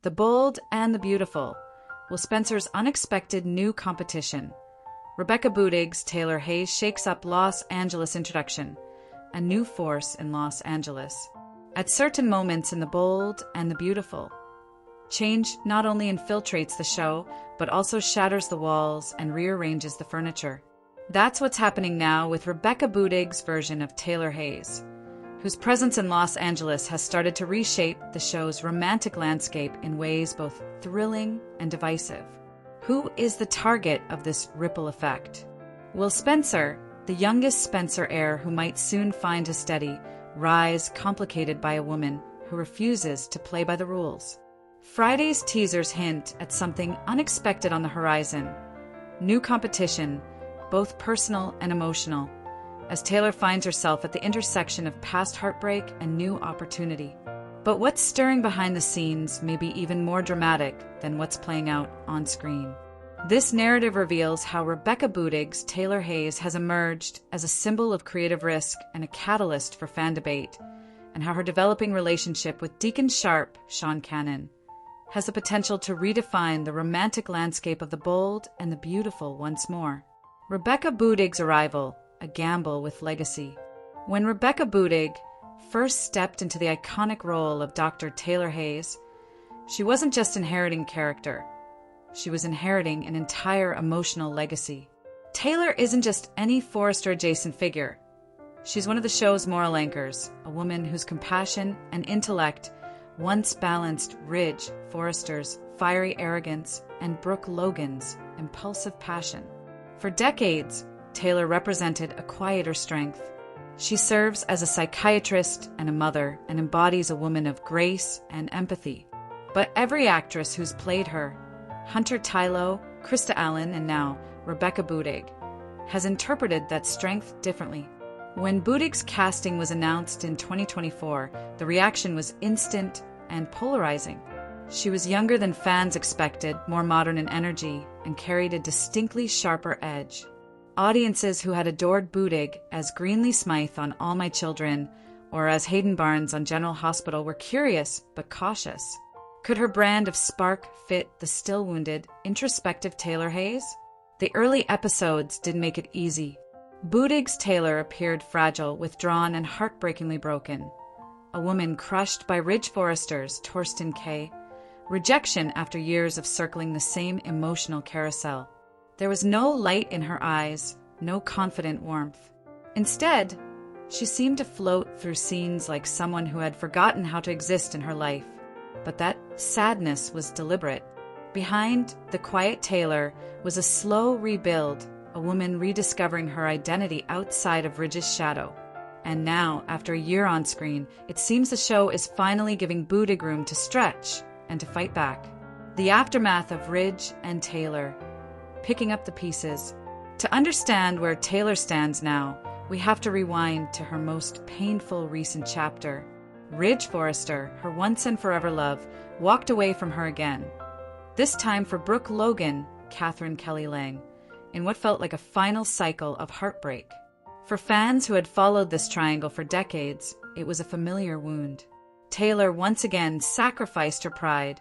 The Bold and the Beautiful. Will Spencer's unexpected new competition. Rebecca Budig's Taylor Hayes shakes up Los Angeles introduction. A new force in Los Angeles. At certain moments in The Bold and the Beautiful, change not only infiltrates the show, but also shatters the walls and rearranges the furniture. That's what's happening now with Rebecca Budig's version of Taylor Hayes, whose presence in Los Angeles has started to reshape the show's romantic landscape in ways both thrilling and divisive. Who is the target of this ripple effect? Will Spencer, the youngest Spencer heir who might soon find his steady, rise complicated by a woman who refuses to play by the rules? Friday's teasers hint at something unexpected on the horizon. New competition, both personal and emotional, as Taylor finds herself at the intersection of past heartbreak and new opportunity. But what's stirring behind the scenes may be even more dramatic than what's playing out on screen. This narrative reveals how Rebecca Budig's Taylor Hayes has emerged as a symbol of creative risk and a catalyst for fan debate, and how her developing relationship with Deacon Sharp, Sean Cannon, has the potential to redefine the romantic landscape of The Bold and the Beautiful once more. Rebecca Budig's arrival, a gamble with legacy. When Rebecca Budig first stepped into the iconic role of Dr. Taylor Hayes, she wasn't just inheriting character. She was inheriting an entire emotional legacy. Taylor isn't just any Forrester-adjacent figure. She's one of the show's moral anchors, a woman whose compassion and intellect once balanced Ridge Forrester's fiery arrogance and Brooke Logan's impulsive passion. For decades, Taylor represented a quieter strength. She serves as a psychiatrist and a mother and embodies a woman of grace and empathy. But every actress who's played her, Hunter Tylo, Krista Allen, and now Rebecca Budig, has interpreted that strength differently. When Budig's casting was announced in 2024, the reaction was instant and polarizing. She was younger than fans expected, more modern in energy, and carried a distinctly sharper edge. Audiences who had adored Budig as Greenlee Smythe on All My Children or as Hayden Barnes on General Hospital were curious but cautious. Could her brand of spark fit the still wounded, introspective Taylor Hayes? The early episodes didn't make it easy. Budig's Taylor appeared fragile, withdrawn, and heartbreakingly broken. A woman crushed by Ridge Forrester's Torsten K. rejection after years of circling the same emotional carousel. There was no light in her eyes, no confident warmth. Instead, she seemed to float through scenes like someone who had forgotten how to exist in her life. But that sadness was deliberate. Behind the quiet Taylor was a slow rebuild, a woman rediscovering her identity outside of Ridge's shadow. And now, after a year on screen, it seems the show is finally giving Budig room to stretch and to fight back. The aftermath of Ridge and Taylor, picking up the pieces. To understand where Taylor stands now, we have to rewind to her most painful recent chapter. Ridge Forrester, her once and forever love, walked away from her again. This time for Brooke Logan, Catherine Kelly Lang, in what felt like a final cycle of heartbreak. For fans who had followed this triangle for decades, it was a familiar wound. Taylor once again sacrificed her pride,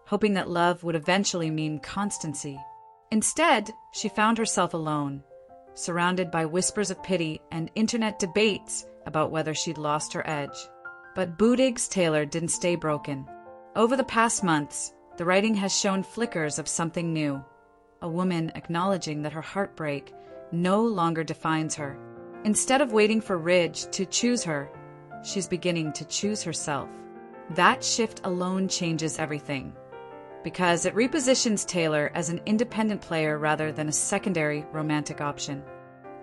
hoping that love would eventually mean constancy. Instead, she found herself alone, surrounded by whispers of pity and internet debates about whether she'd lost her edge. But Budig's Taylor didn't stay broken. Over the past months, the writing has shown flickers of something new, a woman acknowledging that her heartbreak no longer defines her. Instead of waiting for Ridge to choose her, she's beginning to choose herself. That shift alone changes everything, because it repositions Taylor as an independent player rather than a secondary romantic option.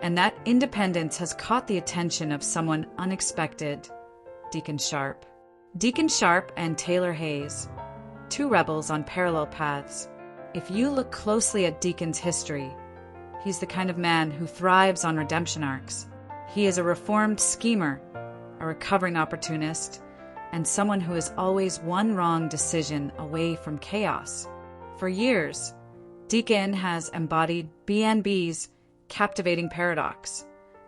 And that independence has caught the attention of someone unexpected, Deacon Sharp. Deacon Sharp and Taylor Hayes, two rebels on parallel paths. If you look closely at Deacon's history, he's the kind of man who thrives on redemption arcs. He is a reformed schemer, a recovering opportunist, and someone who is always one wrong decision away from chaos. For years, Deacon has embodied B&B's captivating paradox,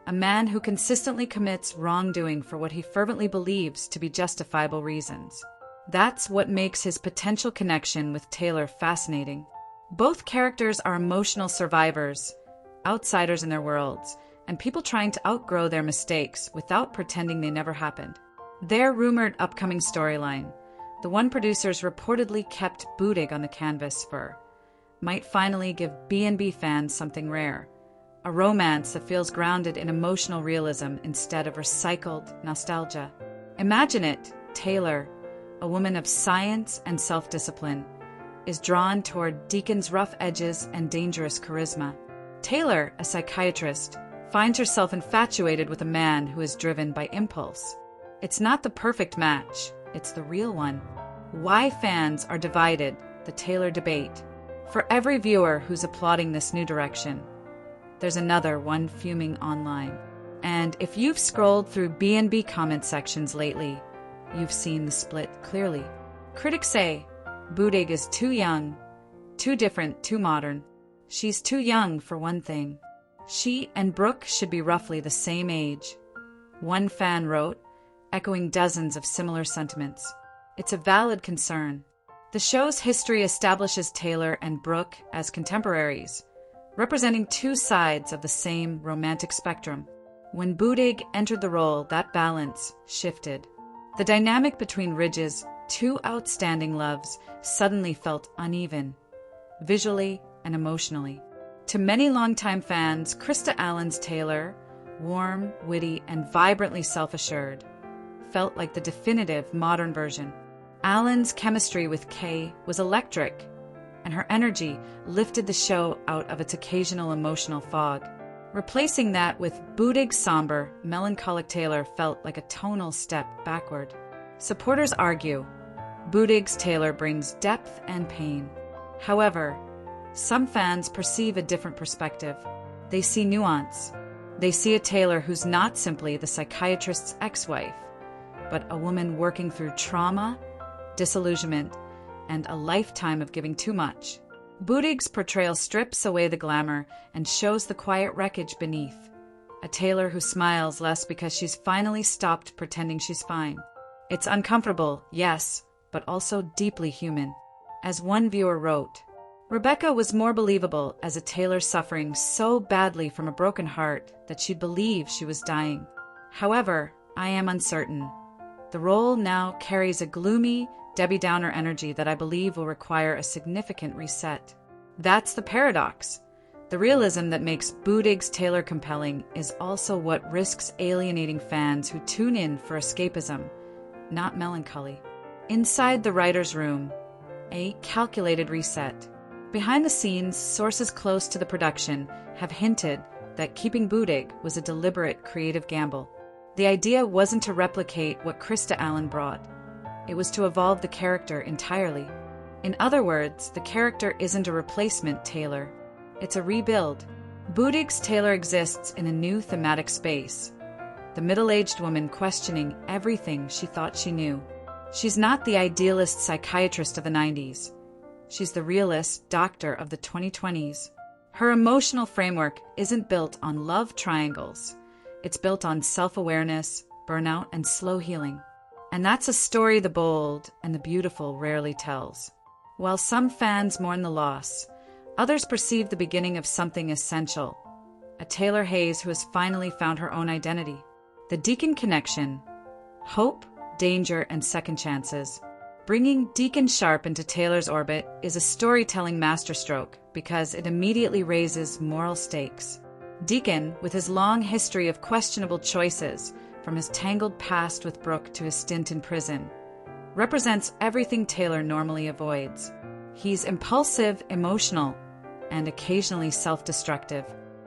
a man who consistently commits wrongdoing for what he fervently believes to be justifiable reasons. That's what makes his potential connection with Taylor fascinating. Both characters are emotional survivors, outsiders in their worlds, and people trying to outgrow their mistakes without pretending they never happened. Their rumored upcoming storyline, the one producers reportedly kept booting on the canvas for, might finally give B&B fans something rare. A romance that feels grounded in emotional realism instead of recycled nostalgia. Imagine it, Taylor, a woman of science and self-discipline, is drawn toward Deacon's rough edges and dangerous charisma. Taylor, a psychiatrist, finds herself infatuated with a man who is driven by impulse. It's not the perfect match, it's the real one. Why fans are divided, the Taylor debate. For every viewer who's applauding this new direction, there's another one fuming online. And if you've scrolled through B&B comment sections lately, you've seen the split clearly. Critics say, Boodig is too young, too different, too modern. She's too young for one thing. She and Brooke should be roughly the same age. One fan wrote, echoing dozens of similar sentiments. It's a valid concern. The show's history establishes Taylor and Brooke as contemporaries, representing two sides of the same romantic spectrum. When Boodig entered the role, that balance shifted. The dynamic between Ridge's two outstanding loves suddenly felt uneven, visually and emotionally. To many longtime fans, Krista Allen's Taylor, warm, witty, and vibrantly self-assured, felt like the definitive modern version. Allen's chemistry with Kay was electric, and her energy lifted the show out of its occasional emotional fog. Replacing that with Boodig's somber, melancholic Taylor felt like a tonal step backward. Supporters argue, Boodig's Taylor brings depth and pain. However, some fans perceive a different perspective. They see nuance. They see a Taylor who's not simply the psychiatrist's ex-wife, but a woman working through trauma, disillusionment, and a lifetime of giving too much. Boodig's portrayal strips away the glamour and shows the quiet wreckage beneath. A Taylor who smiles less because she's finally stopped pretending she's fine. It's uncomfortable, yes, but also deeply human. As one viewer wrote, Rebecca was more believable as a Taylor suffering so badly from a broken heart that she'd believe she was dying. However, I am uncertain. The role now carries a gloomy, Debbie Downer energy that I believe will require a significant reset. That's the paradox. The realism that makes Boodig's Taylor compelling is also what risks alienating fans who tune in for escapism, not melancholy. Inside the writer's room, a calculated reset. Behind the scenes, sources close to the production have hinted that keeping Boodig was a deliberate creative gamble. The idea wasn't to replicate what Krista Allen brought. It was to evolve the character entirely. In other words, the character isn't a replacement Taylor. It's a rebuild. Boodig's Taylor exists in a new thematic space. The middle-aged woman questioning everything she thought she knew. She's not the idealist psychiatrist of the 90s. She's the realist doctor of the 2020s. Her emotional framework isn't built on love triangles. It's built on self-awareness, burnout, and slow healing. And that's a story the bold and the beautiful rarely tells. While some fans mourn the loss, others perceive the beginning of something essential. A Taylor Hayes who has finally found her own identity. The Deacon connection. Hope, danger, and second chances. Bringing Deacon Sharp into Taylor's orbit is a storytelling masterstroke because it immediately raises moral stakes. Deacon, with his long history of questionable choices, from his tangled past with Brooke to his stint in prison, represents everything Taylor normally avoids. He's impulsive, emotional, and occasionally self-destructive.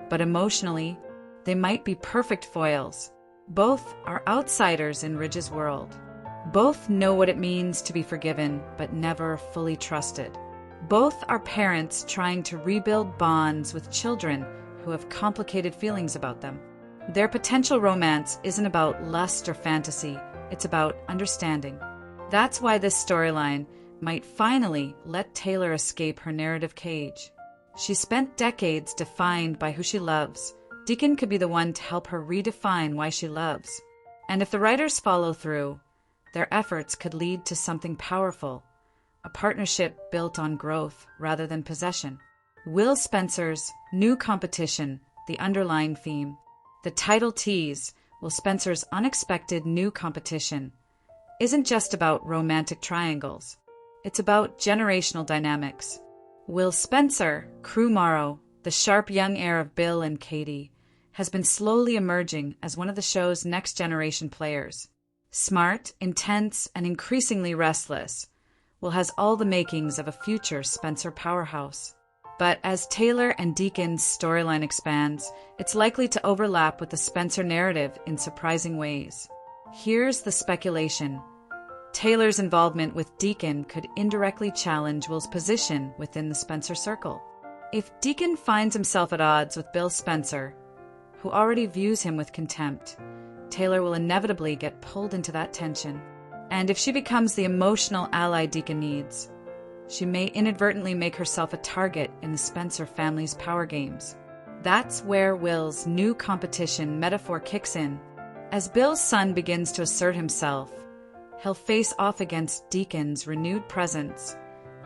But emotionally, they might be perfect foils. Both are outsiders in Ridge's world. Both know what it means to be forgiven, but never fully trusted. Both are parents trying to rebuild bonds with children who have complicated feelings about them. Their potential romance isn't about lust or fantasy, it's about understanding. That's why this storyline might finally let Taylor escape her narrative cage. She spent decades defined by who she loves. Deacon could be the one to help her redefine why she loves. And if the writers follow through, their efforts could lead to something powerful, a partnership built on growth rather than possession. Will Spencer's new competition, the underlying theme. The title tease, Will Spencer's unexpected new competition, isn't just about romantic triangles. It's about generational dynamics. Will Spencer, Crew Morrow, the sharp young heir of Bill and Katie, has been slowly emerging as one of the show's next-generation players. Smart, intense, and increasingly restless, Will has all the makings of a future Spencer powerhouse. But as Taylor and Deacon's storyline expands, it's likely to overlap with the Spencer narrative in surprising ways. Here's the speculation. Taylor's involvement with Deacon could indirectly challenge Will's position within the Spencer circle. If Deacon finds himself at odds with Bill Spencer, who already views him with contempt, Taylor will inevitably get pulled into that tension. And if she becomes the emotional ally Deacon needs, she may inadvertently make herself a target in the Spencer family's power games. That's where Will's new competition metaphor kicks in. As Bill's son begins to assert himself, he'll face off against Deacon's renewed presence,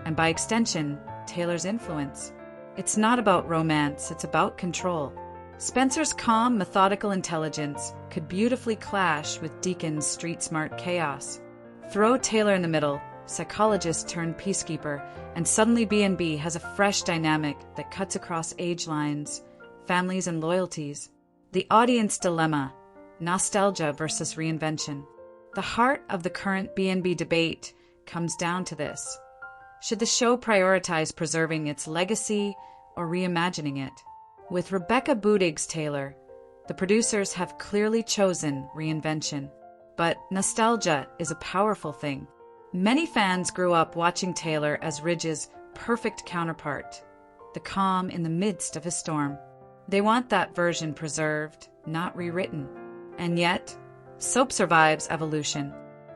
and by extension, Taylor's influence. It's not about romance, it's about control. Spencer's calm, methodical intelligence could beautifully clash with Deacon's street-smart chaos. Throw Taylor in the middle, psychologist turned peacekeeper, and suddenly B&B has a fresh dynamic that cuts across age lines, families, and loyalties. The audience dilemma, nostalgia versus reinvention. The heart of the current B&B debate comes down to this. Should the show prioritize preserving its legacy or reimagining it? With Rebecca Budig's Taylor, the producers have clearly chosen reinvention. But nostalgia is a powerful thing. Many fans grew up watching Taylor as Ridge's perfect counterpart, the calm in the midst of a storm. They want that version preserved, not rewritten. And yet, soap survives evolution.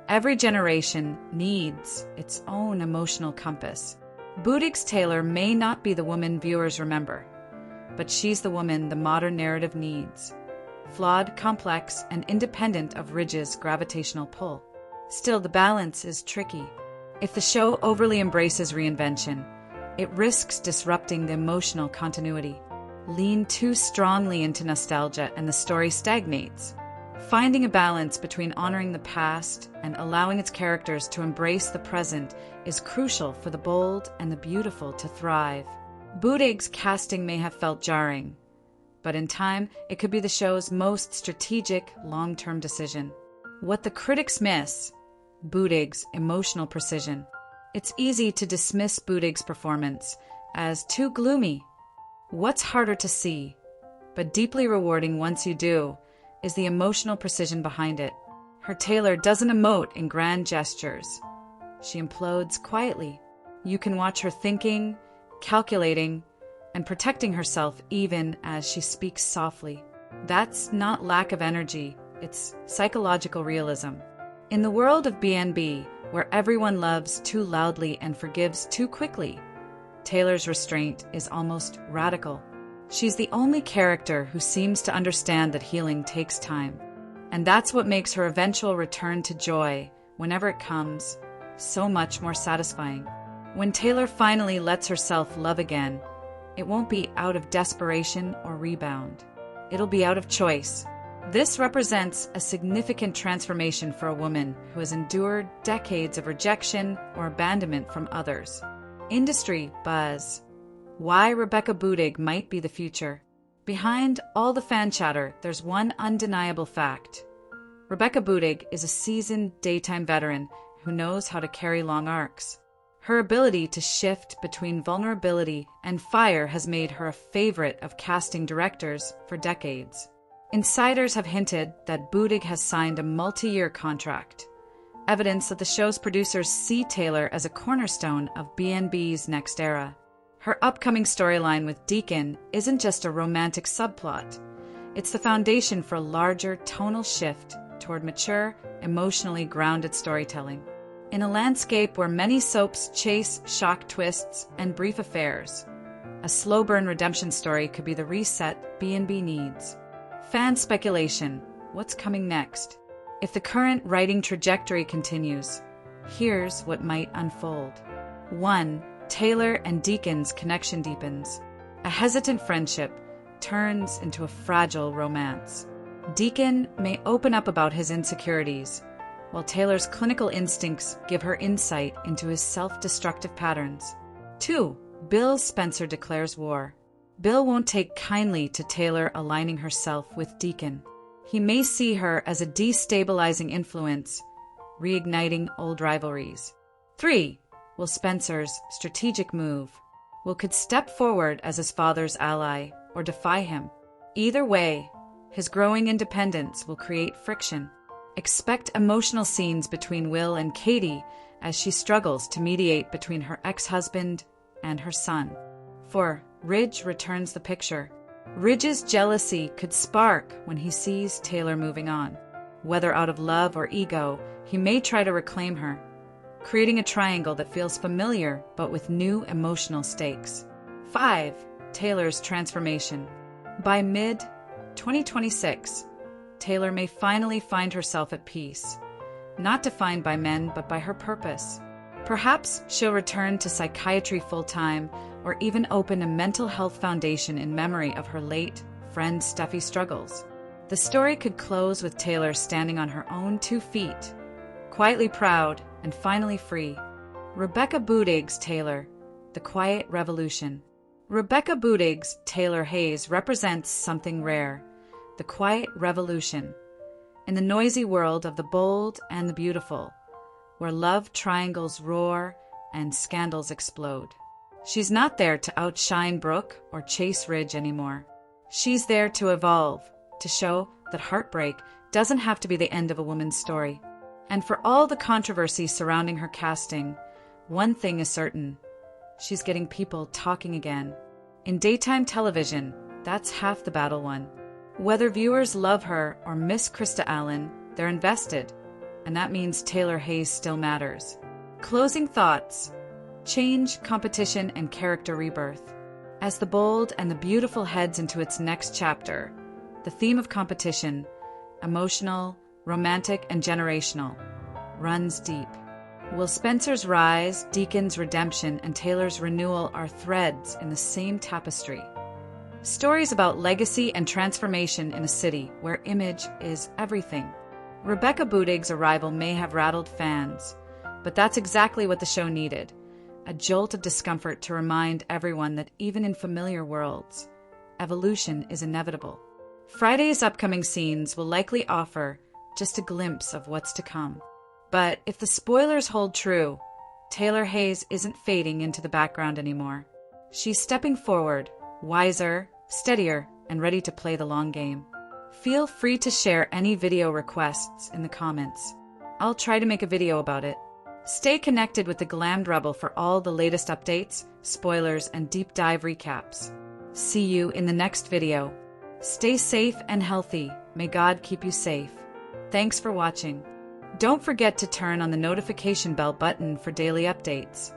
Every generation needs its own emotional compass. Budig's Taylor may not be the woman viewers remember, but she's the woman the modern narrative needs. Flawed, complex, and independent of Ridge's gravitational pull. Still, the balance is tricky. If the show overly embraces reinvention, it risks disrupting the emotional continuity. Lean too strongly into nostalgia and the story stagnates. Finding a balance between honoring the past and allowing its characters to embrace the present is crucial for the bold and the beautiful to thrive. Budig's casting may have felt jarring, but in time, it could be the show's most strategic, long-term decision. What the critics miss, Budig's emotional precision. It's easy to dismiss Budig's performance as too gloomy. What's harder to see, but deeply rewarding once you do, is the emotional precision behind it. Her Taylor doesn't emote in grand gestures. She implodes quietly. You can watch her thinking, calculating, and protecting herself even as she speaks softly. That's not lack of energy, it's psychological realism. In the world of B&B, where everyone loves too loudly and forgives too quickly, Taylor's restraint is almost radical. She's the only character who seems to understand that healing takes time. And that's what makes her eventual return to joy, whenever it comes, so much more satisfying. When Taylor finally lets herself love again, it won't be out of desperation or rebound. It'll be out of choice. This represents a significant transformation for a woman who has endured decades of rejection or abandonment from others. Industry buzz. Why Rebecca Budig might be the future. Behind all the fan chatter, there's one undeniable fact. Rebecca Budig is a seasoned daytime veteran who knows how to carry long arcs. Her ability to shift between vulnerability and fire has made her a favorite of casting directors for decades. Insiders have hinted that Budig has signed a multi-year contract, evidence that the show's producers see Taylor as a cornerstone of B&B's next era. Her upcoming storyline with Deacon isn't just a romantic subplot. It's the foundation for a larger tonal shift toward mature, emotionally grounded storytelling. In a landscape where many soaps chase shock twists and brief affairs, a slow-burn redemption story could be the reset B&B needs. Fan speculation. What's coming next? If the current writing trajectory continues, here's what might unfold. 1. Taylor and Deacon's connection deepens. A hesitant friendship turns into a fragile romance. Deacon may open up about his insecurities, while Taylor's clinical instincts give her insight into his self-destructive patterns. 2. Bill Spencer declares war. Bill won't take kindly to Taylor aligning herself with Deacon. He may see her as a destabilizing influence, reigniting old rivalries. 3. Will Spencer's strategic move? Will could step forward as his father's ally or defy him? Either way, his growing independence will create friction. Expect emotional scenes between Will and Katie as she struggles to mediate between her ex-husband and her son. 4. Ridge returns the picture. Ridge's jealousy could spark when he sees Taylor moving on. Whether out of love or ego, he may try to reclaim her, creating a triangle that feels familiar but with new emotional stakes. 5. Taylor's transformation. By mid-2026, Taylor may finally find herself at peace, not defined by men but by her purpose. Perhaps she'll return to psychiatry full-time or even open a mental health foundation in memory of her late friend Steffi's struggles. The story could close with Taylor standing on her own 2 feet, quietly proud and finally free. Rebecca Budig's Taylor, the quiet revolution. Rebecca Budig's Taylor Hayes represents something rare, the quiet revolution. In the noisy world of the bold and the beautiful, where love triangles roar and scandals explode. She's not there to outshine Brooke or chase Ridge anymore. She's there to evolve, to show that heartbreak doesn't have to be the end of a woman's story. And for all the controversy surrounding her casting, one thing is certain: she's getting people talking again. In daytime television, that's half the battle won. Whether viewers love her or miss Krista Allen, they're invested, and that means Taylor Hayes still matters. Closing thoughts: change, competition, and character rebirth. As the bold and the beautiful heads into its next chapter, the theme of competition, emotional, romantic, and generational, runs deep. Will Spencer's rise, Deacon's redemption, and Taylor's renewal are threads in the same tapestry. Stories about legacy and transformation in a city where image is everything. Rebecca Budig's arrival may have rattled fans, but that's exactly what the show needed. A jolt of discomfort to remind everyone that even in familiar worlds, evolution is inevitable. Friday's upcoming scenes will likely offer just a glimpse of what's to come. But if the spoilers hold true, Taylor Hayes isn't fading into the background anymore. She's stepping forward, wiser, steadier, and ready to play the long game. Feel free to share any video requests in the comments. I'll try to make a video about it. Stay connected with the Glammed Rebel for all the latest updates, spoilers, and deep dive recaps. See you in the next video. Stay safe and healthy. May God keep you safe. Thanks for watching. Don't forget to turn on the notification bell button for daily updates.